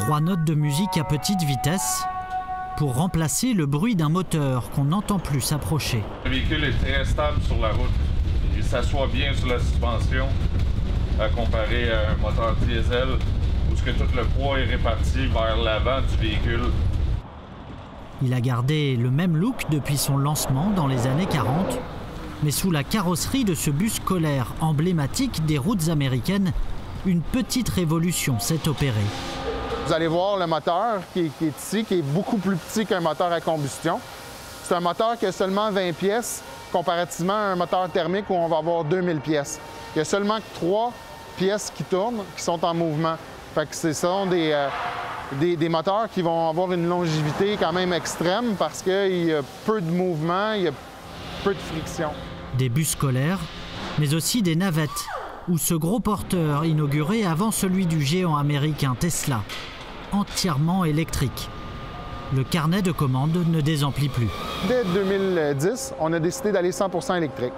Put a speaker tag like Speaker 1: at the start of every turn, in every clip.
Speaker 1: 3 notes de musique à petite vitesse pour remplacer le bruit d'un moteur qu'on n'entend plus s'approcher.
Speaker 2: Le véhicule est très stable sur la route. Il s'assoit bien sur la suspension, à comparer à un moteur diesel où tout le poids est réparti vers l'avant du véhicule.
Speaker 1: Il a gardé le même look depuis son lancement dans les années 40, mais sous la carrosserie de ce bus scolaire emblématique des routes américaines, une petite révolution s'est opérée.
Speaker 3: Vous allez voir le moteur qui est ici, qui est beaucoup plus petit qu'un moteur à combustion. C'est un moteur qui a seulement 20 pièces, comparativement à un moteur thermique où on va avoir 2000 pièces. Il y a seulement 3 pièces qui tournent, qui sont en mouvement. Fait que ce sont des moteurs qui vont avoir une longévité quand même extrême parce qu'il y a peu de mouvement, il y a peu de friction.
Speaker 1: Des bus scolaires, mais aussi des navettes, ou ce gros porteur inauguré avant celui du géant américain Tesla, entièrement électrique. Le carnet de commandes ne désemplit plus.
Speaker 3: Dès 2010, on a décidé d'aller 100% électrique.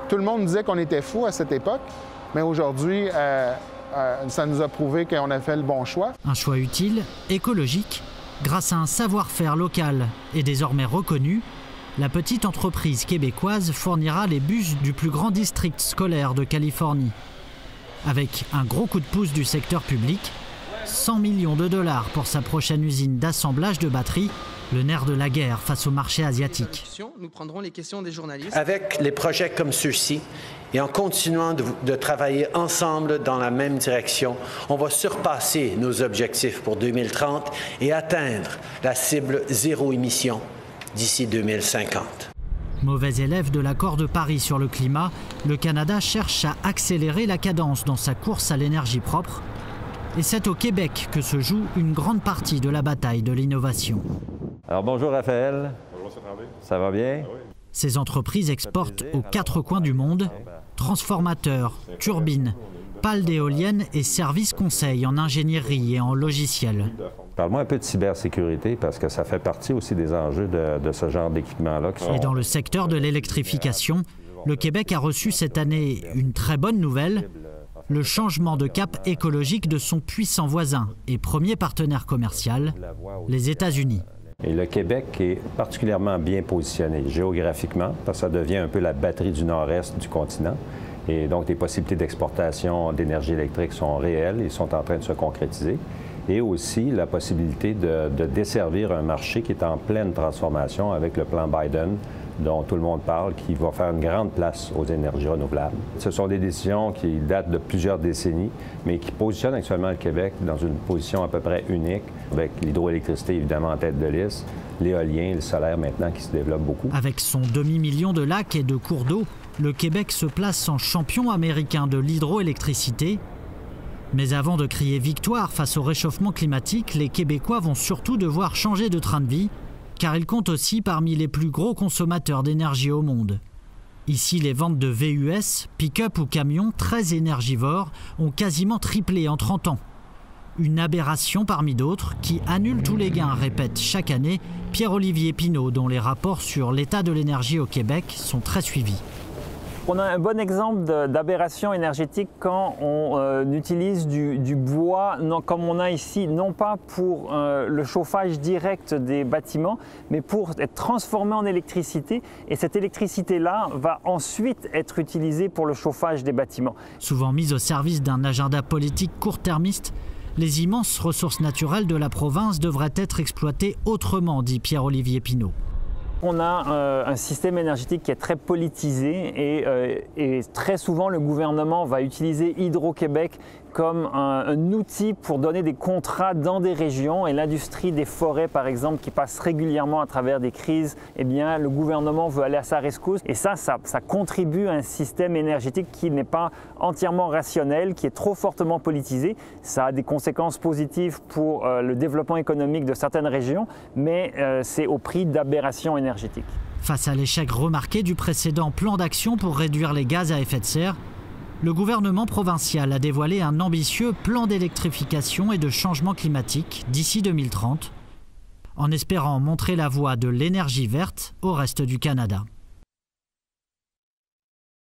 Speaker 3: Tout le monde disait qu'on était fous à cette époque, mais aujourd'hui, ça nous a prouvé qu'on a fait le bon choix.
Speaker 1: Un choix utile, écologique, grâce à un savoir-faire local et désormais reconnu, la petite entreprise québécoise fournira les bus du plus grand district scolaire de Californie. Avec un gros coup de pouce du secteur public, 100 millions de dollars pour sa prochaine usine d'assemblage de batteries, le nerf de la guerre face au marché asiatique.
Speaker 4: Nous prendrons les questions des journalistes.
Speaker 5: Avec les projets comme ceux-ci, et en continuant de travailler ensemble dans la même direction, on va surpasser nos objectifs pour 2030 et atteindre la cible zéro émission d'ici 2050.
Speaker 1: Mauvais élève de l'accord de Paris sur le climat, le Canada cherche à accélérer la cadence dans sa course à l'énergie propre. Et c'est au Québec que se joue une grande partie de la bataille de l'innovation.
Speaker 6: Alors bonjour Raphaël. Bonjour, ça va bien? Ah oui.
Speaker 1: Ces entreprises exportent aux 4 coins du monde transformateurs, turbines, pales d'éoliennes et services conseils en ingénierie et en logiciel.
Speaker 6: Parle-moi un peu de cybersécurité parce que ça fait partie aussi des enjeux de ce genre d'équipement-là.
Speaker 1: Et dans le secteur de l'électrification, le Québec a reçu cette année une très bonne nouvelle, le changement de cap écologique de son puissant voisin et premier partenaire commercial, les États-Unis.
Speaker 6: Et le Québec est particulièrement bien positionné géographiquement parce que ça devient un peu la batterie du nord-est du continent. Et donc, les possibilités d'exportation d'énergie électrique sont réelles et sont en train de se concrétiser. Et aussi la possibilité de desservir un marché qui est en pleine transformation avec le plan Biden, dont tout le monde parle, qui va faire une grande place aux énergies renouvelables. Ce sont des décisions qui datent de plusieurs décennies, mais qui positionnent actuellement le Québec dans une position à peu près unique, avec l'hydroélectricité évidemment en tête de liste, l'éolien et le solaire maintenant qui se développent beaucoup.
Speaker 1: Avec son demi-million de lacs et de cours d'eau, le Québec se place en champion américain de l'hydroélectricité. Mais avant de crier victoire face au réchauffement climatique, les Québécois vont surtout devoir changer de train de vie, car ils comptent aussi parmi les plus gros consommateurs d'énergie au monde. Ici, les ventes de VUS, pick-up ou camions très énergivores ont quasiment triplé en 30 ans. Une aberration parmi d'autres qui annule tous les gains, répète chaque année Pierre-Olivier Pinault, dont les rapports sur l'état de l'énergie au Québec sont très suivis.
Speaker 7: On a un bon exemple d'aberration énergétique quand on utilise du bois, comme on a ici, non pas pour le chauffage direct des bâtiments, mais pour être transformé en électricité. Et cette électricité-là va ensuite être utilisée pour le chauffage des bâtiments.
Speaker 1: Souvent mise au service d'un agenda politique court-termiste, les immenses ressources naturelles de la province devraient être exploitées autrement, dit Pierre-Olivier Pinault.
Speaker 7: On a un système énergétique qui est très politisé et très souvent le gouvernement va utiliser Hydro-Québec comme un outil pour donner des contrats dans des régions et l'industrie des forêts par exemple qui passe régulièrement à travers des crises, eh bien le gouvernement veut aller à sa rescousse et ça contribue à un système énergétique qui n'est pas entièrement rationnel, qui est trop fortement politisé. Ça a des conséquences positives pour le développement économique de certaines régions, mais c'est au prix d'aberrations énergétiques.
Speaker 1: Face à l'échec remarqué du précédent plan d'action pour réduire les gaz à effet de serre, le gouvernement provincial a dévoilé un ambitieux plan d'électrification et de changement climatique d'ici 2030, en espérant montrer la voie de l'énergie verte au reste du Canada.